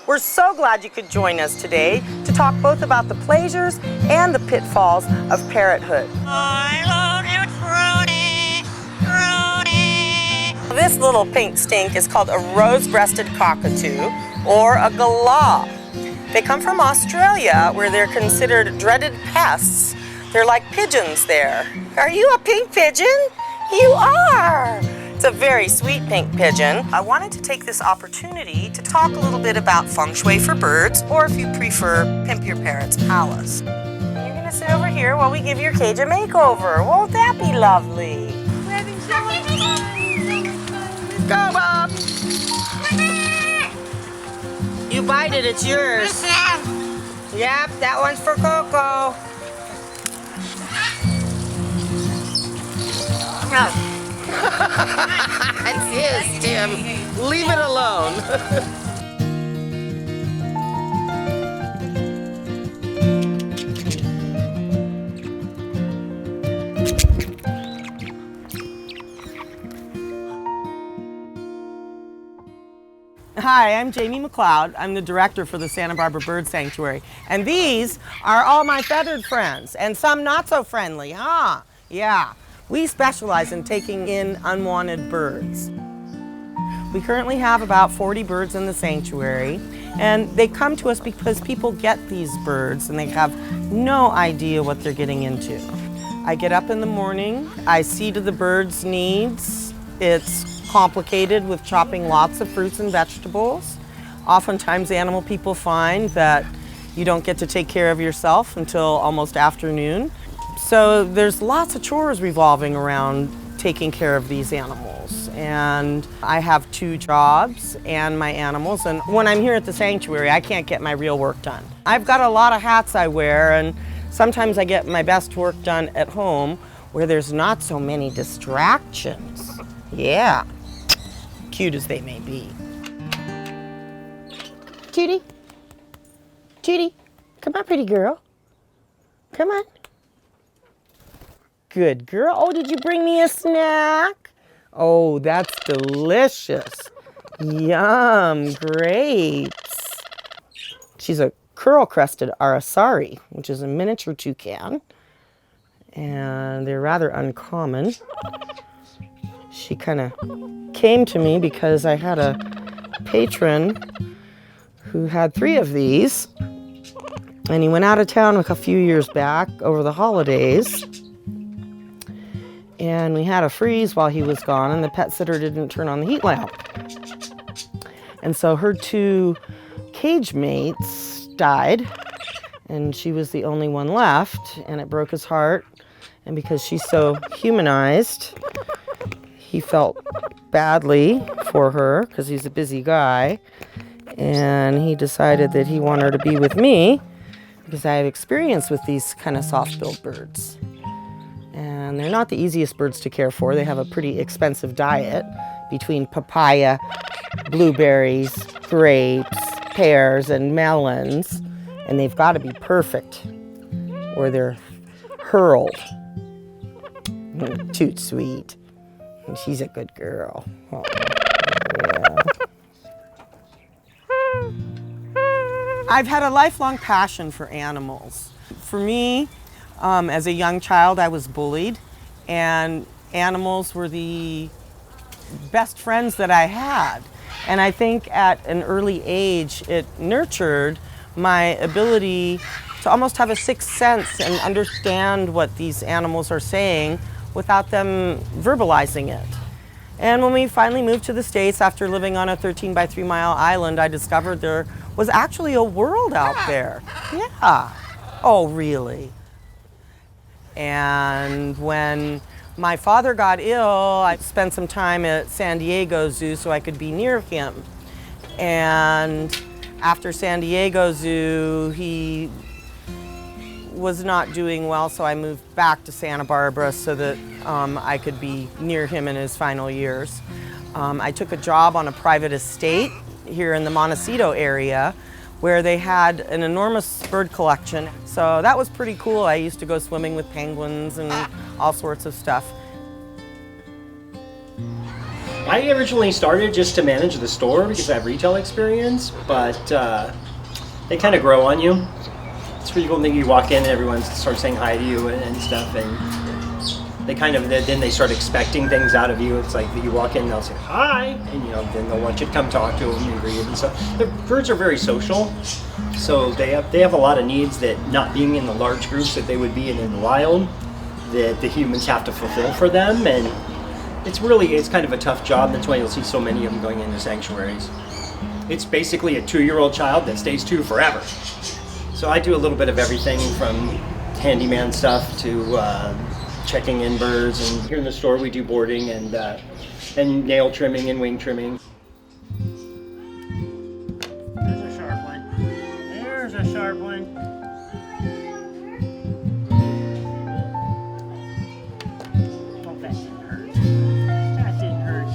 We're so glad you could join us today to talk both about the pleasures and the pitfalls of parrothood. I love you, Trudy, Trudy. This little pink stink is called a rose-breasted cockatoo, or a galah. They come from Australia, where they're considered dreaded pests. They're like pigeons there. Are you a pink pigeon? You are! It's a very sweet pink pigeon. I wanted to take this opportunity to talk a little bit about feng shui for birds, or if you prefer, Pimp Your Parrot's Palace. You're gonna sit over here while we give your cage a makeover. Won't that be lovely? Go, Bob! You bite it, it's yours. Yep, that one's for Coco. It's his, Tim. Leave it alone. Hi, I'm Jamie McLeod. I'm the director for the Santa Barbara Bird Sanctuary. And these are all my feathered friends, and some not so friendly, huh? Yeah. We specialize in taking in unwanted birds. We currently have about 40 birds in the sanctuary, and they come to us because people get these birds and they have no idea what they're getting into. I get up in the morning, I see to the birds' needs. It's complicated with chopping lots of fruits and vegetables. Oftentimes animal people find that you don't get to take care of yourself until almost afternoon. So there's lots of chores revolving around taking care of these animals. And I have 2 jobs and my animals. And when I'm here at the sanctuary, I can't get my real work done. I've got a lot of hats I wear, and sometimes I get my best work done at home where there's not so many distractions. Yeah, cute as they may be. Judy, Judy, come on, pretty girl. Come on. Good girl. Oh, did you bring me a snack? Oh, that's delicious. Yum, grapes. She's a curl-crested aracari, which is a miniature toucan, and they're rather uncommon. She kind of came to me because I had a patron who had 3 of these, and he went out of town a few years back over the holidays. And we had a freeze while he was gone, and the pet sitter didn't turn on the heat lamp. And so her 2 cage mates died, and she was the only one left, and it broke his heart. And because she's so humanized, he felt badly for her because he's a busy guy, and he decided that he wanted her to be with me because I have experience with these kind of soft-billed birds. And they're not the easiest birds to care for. They have a pretty expensive diet between papaya, blueberries, grapes, pears, and melons. And they've got to be perfect or they're hurled. Too sweet. And she's a good girl. Oh, yeah. I've had a lifelong passion for animals. For me, as a young child, I was bullied, and animals were the best friends that I had. And I think at an early age, it nurtured my ability to almost have a sixth sense and understand what these animals are saying without them verbalizing it. And when we finally moved to the States after living on a 13 by 3 mile island, I discovered there was actually a world out there. Yeah. Oh, really? And when my father got ill, I spent some time at San Diego Zoo so I could be near him. And after San Diego Zoo, he was not doing well, so I moved back to Santa Barbara so that I could be near him in his final years. I took a job on a private estate here in the Montecito area where they had an enormous bird collection. So that was pretty cool. I used to go swimming with penguins and all sorts of stuff. I originally started just to manage the store because I have retail experience, but they kind of grow on you. It's pretty cool thing. You walk in and everyone starts saying hi to you and stuff, and they kind of then they start expecting things out of you. It's like you walk in and they'll say hi, and then they'll want you to come talk to them and greet them and stuff. The birds are very social, so they have a lot of needs that not being in the large groups that they would be in the wild, that the humans have to fulfill for them, and it's kind of a tough job. That's why you'll see so many of them going into sanctuaries. It's basically a 2-year-old child that stays 2 forever. So I do a little bit of everything from handyman stuff to checking in birds, and here in the store we do boarding and nail trimming and wing trimming. There's a sharp one. There's a sharp one. Oh, that didn't hurt. That didn't hurt.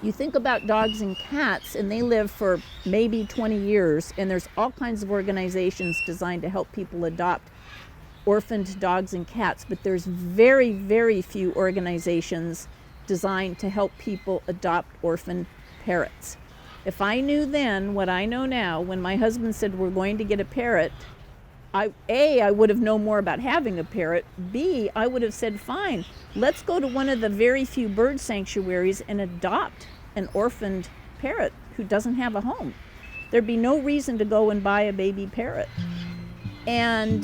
You think about dogs and cats, and they live for maybe 20 years, and there's all kinds of organizations designed to help people adopt orphaned dogs and cats, but there's very, very few organizations designed to help people adopt orphaned parrots. If I knew then what I know now, when my husband said we're going to get a parrot, I would have known more about having a parrot. B, I would have said, fine, let's go to one of the very few bird sanctuaries and adopt an orphaned parrot who doesn't have a home. There'd be no reason to go and buy a baby parrot. And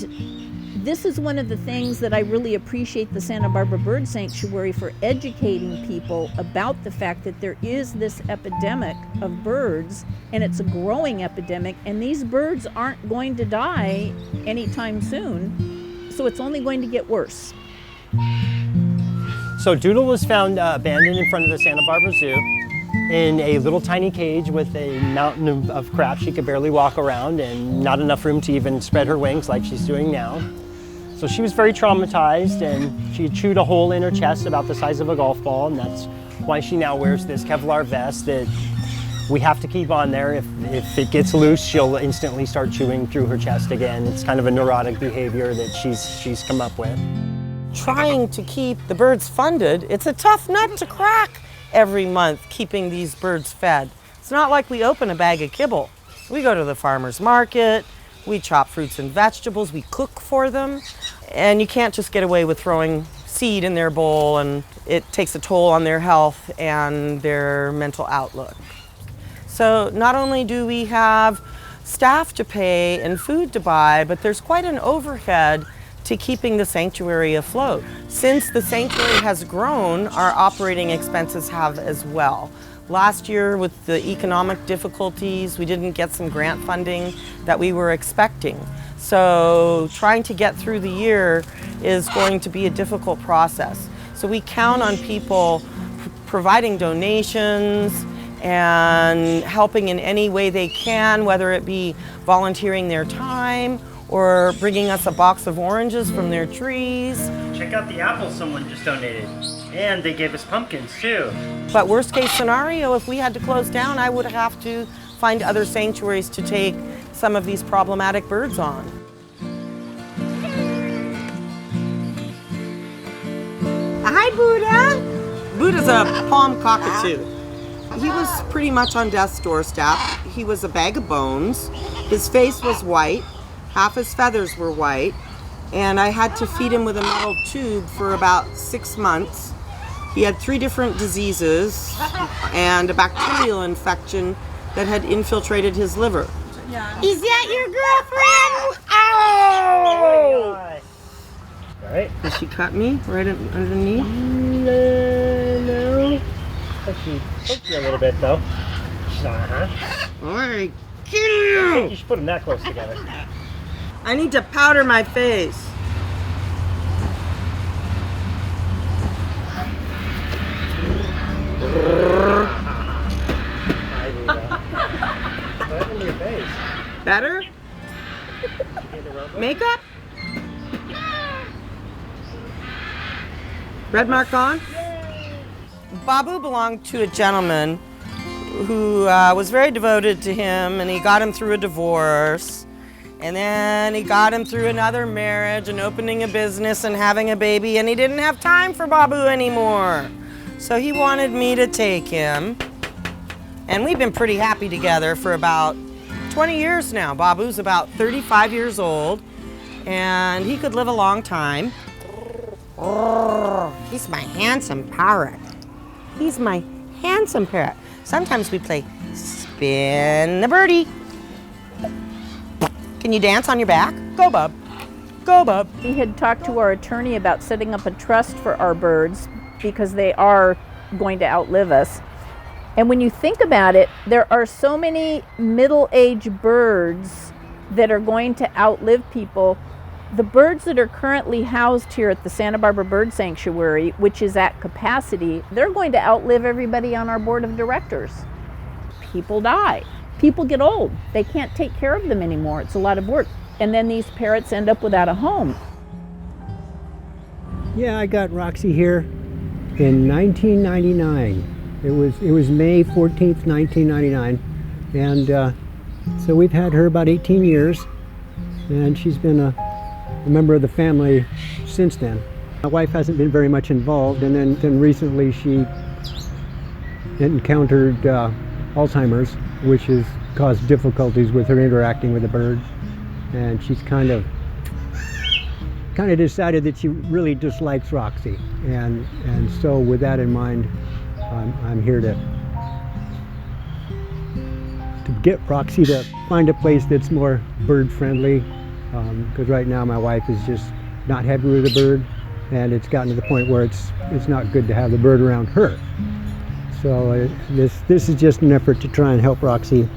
this is one of the things that I really appreciate the Santa Barbara Bird Sanctuary for, educating people about the fact that there is this epidemic of birds, and it's a growing epidemic, and these birds aren't going to die anytime soon, so it's only going to get worse. So Doodle was found abandoned in front of the Santa Barbara Zoo in a little tiny cage with a mountain of crap. She could barely walk around and not enough room to even spread her wings like she's doing now. So she was very traumatized, and she chewed a hole in her chest about the size of a golf ball, and that's why she now wears this Kevlar vest that we have to keep on there. If it gets loose, she'll instantly start chewing through her chest again. It's kind of a neurotic behavior that she's come up with. Trying to keep the birds funded, it's a tough nut to crack every month, keeping these birds fed. It's not like we open a bag of kibble. We go to the farmer's market, we chop fruits and vegetables, we cook for them, and you can't just get away with throwing seed in their bowl, and it takes a toll on their health and their mental outlook. So not only do we have staff to pay and food to buy, but there's quite an overhead to keeping the sanctuary afloat. Since the sanctuary has grown, our operating expenses have as well. Last year, with the economic difficulties, we didn't get some grant funding that we were expecting. So trying to get through the year is going to be a difficult process. So we count on people providing donations and helping in any way they can, whether it be volunteering their time or bringing us a box of oranges from their trees. Check out the apples someone just donated. And they gave us pumpkins too. But worst case scenario, if we had to close down, I would have to find other sanctuaries to take some of these problematic birds on. Hi, Buddha. Buddha's a palm cockatoo. He was pretty much on death's doorstep. He was a bag of bones. His face was white. Half his feathers were white. And I had to feed him with a metal tube for about 6 months. He had 3 different diseases and a bacterial infection that had infiltrated his liver. Yeah. Is that your girlfriend? Oh! All right. Did she cut me right underneath? No. She poked you a little bit though. Uh-huh. All right, I think you should put them that close together. I need to powder my face. Better? Makeup? Red mark gone? Babu belonged to a gentleman who was very devoted to him, and he got him through a divorce. And then he got him through another marriage and opening a business and having a baby, and he didn't have time for Babu anymore. So he wanted me to take him. And we've been pretty happy together for about 20 years now. Babu's about 35 years old, and he could live a long time. He's my handsome parrot. He's my handsome parrot. Sometimes we play spin the birdie. Can you dance on your back? Go, bub. Go, bub. We had talked to our attorney about setting up a trust for our birds because they are going to outlive us. And when you think about it, there are so many middle-aged birds that are going to outlive people. The birds that are currently housed here at the Santa Barbara Bird Sanctuary, which is at capacity, they're going to outlive everybody on our board of directors. People die. People get old. They can't take care of them anymore. It's a lot of work. And then these parrots end up without a home. Yeah, I got Roxy here in 1999. It was May 14th, 1999. And so we've had her about 18 years, and she's been a member of the family since then. My wife hasn't been very much involved, and then recently she encountered Alzheimer's, which has caused difficulties with her interacting with the bird, and she's kind of decided that she really dislikes Roxy, and so with that in mind, I'm here to get Roxy to find a place that's more bird friendly, because right now my wife is just not happy with the bird, and it's gotten to the point where it's not good to have the bird around her. So this is just an effort to try and help Roxy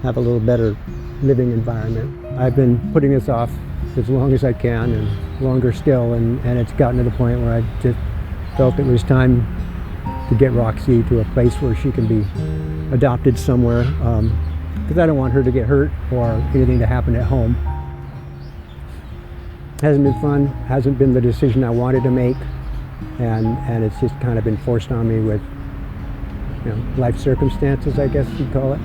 have a little better living environment. I've been putting this off as long as I can, and longer still, and it's gotten to the point where I just felt it was time to get Roxy to a place where she can be adopted somewhere, because I don't want her to get hurt or anything to happen at home. Hasn't been fun, hasn't been the decision I wanted to make, and it's just kind of been forced on me with, life circumstances, I guess you'd call it.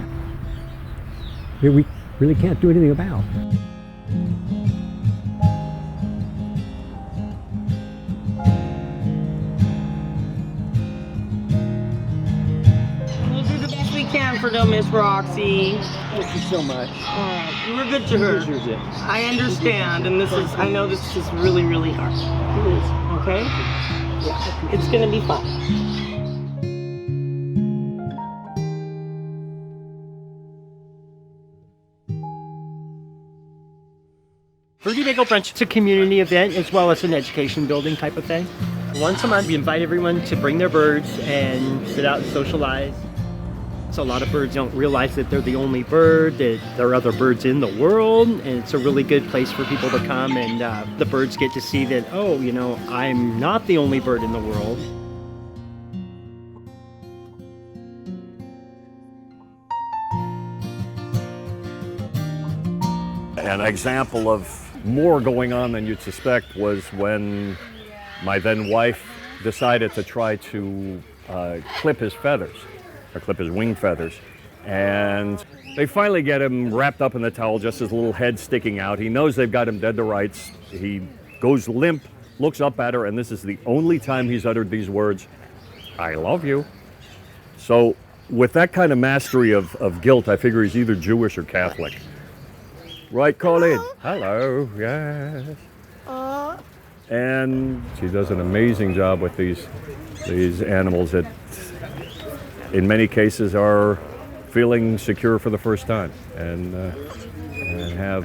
We really can't do anything about. We'll do the best we can for little Miss Roxy. Thank you so much. You were good to her. Deserves it. I understand, and I know this is really, really hard. It is. Okay? Yeah, it's gonna be fun. Birdie Bagel Brunch, it's a community event as well as an education building type of thing. Once a month, we invite everyone to bring their birds and sit out and socialize. So a lot of birds don't realize that they're the only bird, that there are other birds in the world, and it's a really good place for people to come, and the birds get to see that, oh, I'm not the only bird in the world. An example of more going on than you'd suspect was when my then wife decided to try to clip his feathers, or clip his wing feathers. And they finally get him wrapped up in the towel, just his little head sticking out. He knows they've got him dead to rights. He goes limp, looks up at her, and this is the only time he's uttered these words, "I love you." So with that kind of mastery of guilt, I figure he's either Jewish or Catholic. Right, Colin? Hello, yes. And she does an amazing job with these animals that in many cases are feeling secure for the first time and have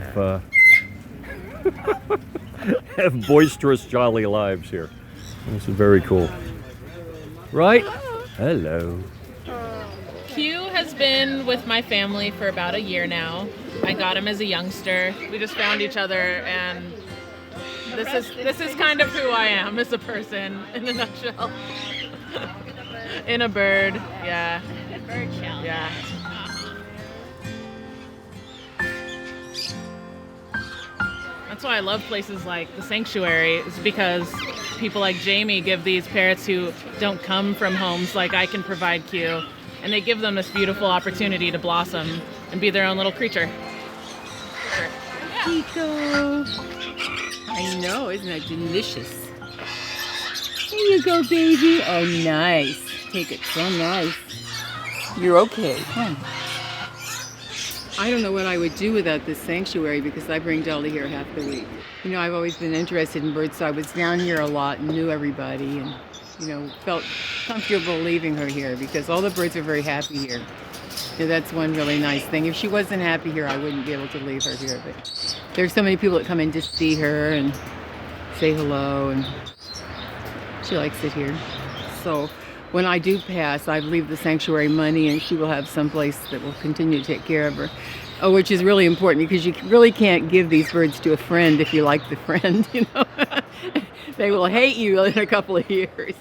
have boisterous, jolly lives here. This is very cool. Right? Hello. Q has been with my family for about a year now. I got him as a youngster. We just found each other, and this is kind of who I am as a person in a nutshell. In a bird, yeah. Bird shell. Yeah. that's why I love places like the sanctuary, is because people like Jamie give these parrots who don't come from homes like I can provide Q, and they give them this beautiful opportunity to blossom and be their own little creature. Pico. I know, isn't that delicious? Here you go, baby. Oh, nice. Take it. So nice. You're okay. Come on. I don't know what I would do without this sanctuary because I bring Dolly here half the week. You know, I've always been interested in birds, so I was down here a lot and knew everybody and, you know, felt comfortable leaving her here because all the birds are very happy here. So that's one really nice thing. If she wasn't happy here, I wouldn't be able to leave her here. But there's so many people that come in to see her and say hello, and she likes it here. So when I do pass, I leave the sanctuary money, and she will have some place that will continue to take care of her. Oh, which is really important because you really can't give these birds to a friend if you like the friend, you know. They will hate you in a couple of years.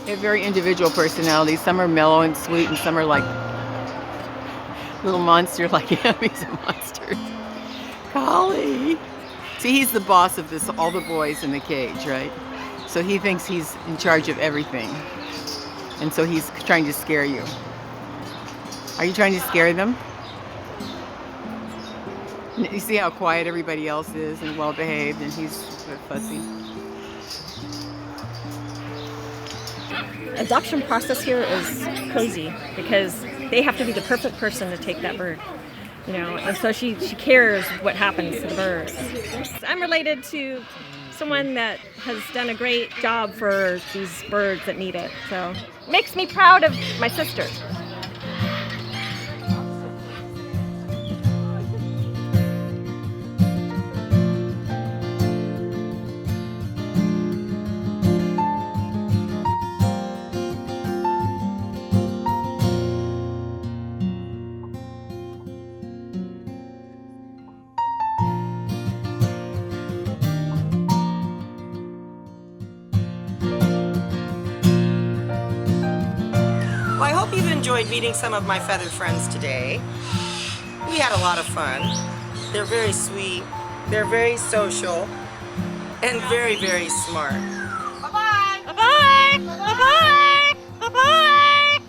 They have very individual personalities. Some are mellow and sweet, and some are like little monsters like him. He's a monster. Collie. See, he's the boss of this, all the boys in the cage, right? So he thinks he's in charge of everything. And so he's trying to scare you. Are you trying to scare them? You see how quiet everybody else is and well behaved, and he's a bit fussy. Adoption process here is crazy because they have to be the perfect person to take that bird, you know, and so she cares what happens to the birds. I'm related to someone that has done a great job for these birds that need it, so it makes me proud of my sister. Well, I hope you've enjoyed meeting some of my feathered friends today. We had a lot of fun. They're very sweet, they're very social, and very, very smart. Bye-bye! Bye-bye! Bye-bye! Bye-bye!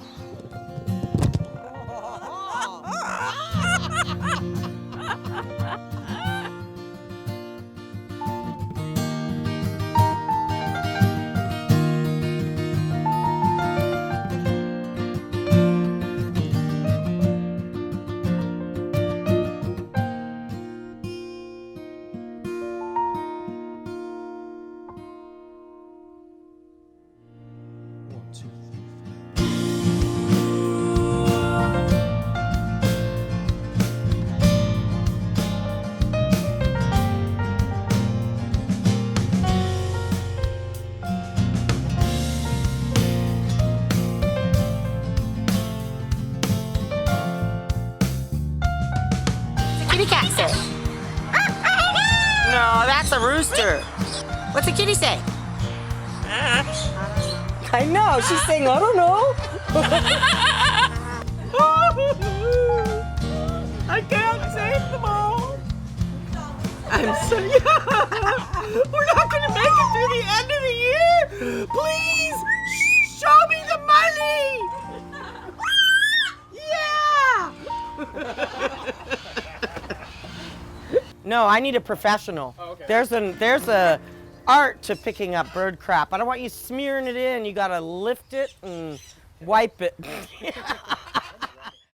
Kitty cat say? No, that's a rooster. What's a kitty say? I know, she's saying, I don't know. I can't save them all. I'm so we're not gonna make it through the end of the year. Please show me the money. Yeah. No, I need a professional. Oh, okay. There's a art to picking up bird crap. I don't want you smearing it in. You gotta lift it and wipe it.